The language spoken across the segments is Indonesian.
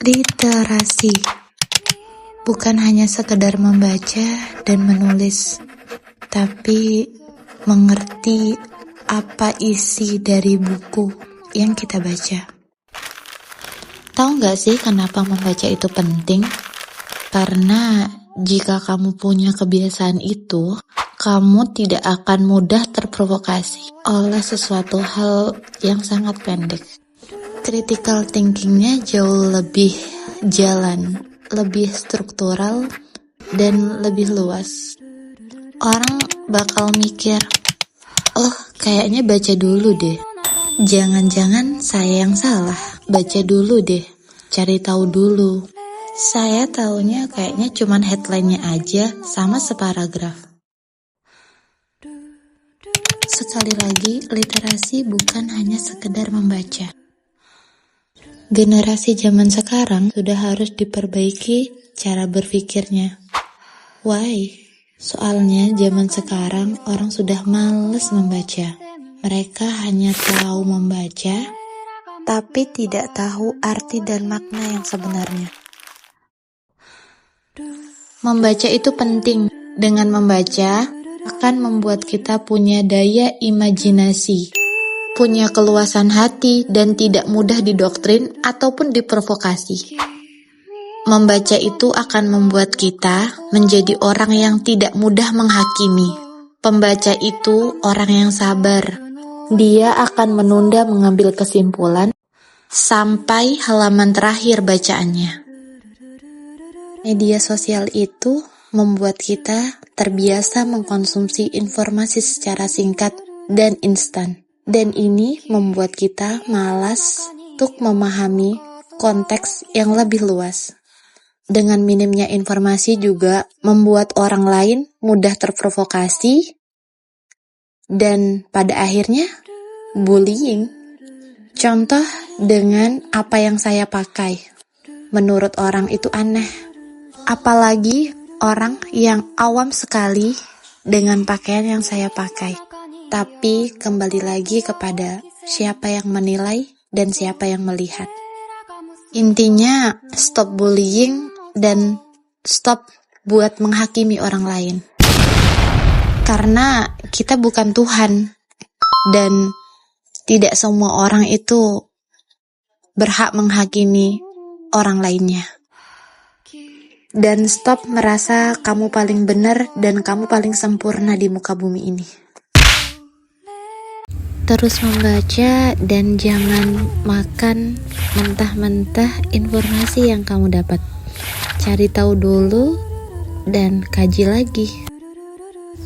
Literasi bukan hanya sekedar membaca dan menulis, tapi mengerti apa isi dari buku yang kita baca. Tahu nggak sih kenapa membaca itu penting? Karena jika kamu punya kebiasaan itu, kamu tidak akan mudah terprovokasi oleh sesuatu hal yang sangat pendek. Critical thinkingnya jauh lebih jalan, lebih struktural, dan lebih luas. Orang bakal mikir, oh kayaknya baca dulu deh. Jangan-jangan saya yang salah, baca dulu deh, cari tahu dulu. Saya taunya kayaknya cuman headline-nya aja sama separagraf. Sekali lagi, literasi bukan hanya sekedar membaca. Generasi zaman sekarang sudah harus diperbaiki cara berpikirnya. Why? Soalnya zaman sekarang orang sudah malas membaca. Mereka hanya tahu membaca, tapi tidak tahu arti dan makna yang sebenarnya. Membaca itu penting. Dengan membaca akan membuat kita punya daya imajinasi, punya keluasan hati, dan tidak mudah didoktrin ataupun diprovokasi. Membaca itu akan membuat kita menjadi orang yang tidak mudah menghakimi. Pembaca itu orang yang sabar. Dia akan menunda mengambil kesimpulan sampai halaman terakhir bacaannya. Media sosial itu membuat kita terbiasa mengkonsumsi informasi secara singkat dan instan. Dan ini membuat kita malas untuk memahami konteks yang lebih luas. Dengan minimnya informasi juga membuat orang lain mudah terprovokasi dan pada akhirnya bullying. Contoh dengan apa yang saya pakai. Menurut orang itu aneh. Apalagi orang yang awam sekali dengan pakaian yang saya pakai. Tapi kembali lagi kepada siapa yang menilai dan siapa yang melihat. Intinya stop bullying dan stop buat menghakimi orang lain. Karena kita bukan Tuhan dan tidak semua orang itu berhak menghakimi orang lainnya. Dan stop merasa kamu paling benar dan kamu paling sempurna di muka bumi ini. Terus membaca dan jangan makan mentah-mentah informasi yang kamu dapat. Cari tahu dulu dan kaji lagi.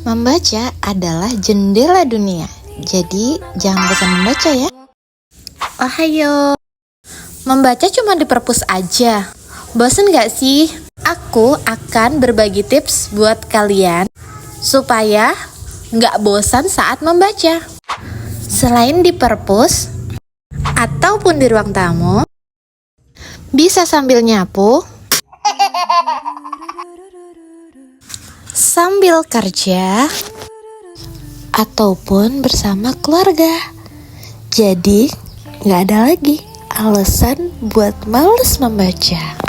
Membaca adalah jendela dunia. Jadi jangan bosan membaca ya. Ohayo. Membaca cuma di perpus aja. Bosan gak sih? Aku akan berbagi tips buat kalian supaya gak bosan saat membaca. Selain di perpus ataupun di ruang tamu, bisa sambil nyapu, sambil kerja, ataupun bersama keluarga. Jadi, gak ada lagi alasan buat males membaca.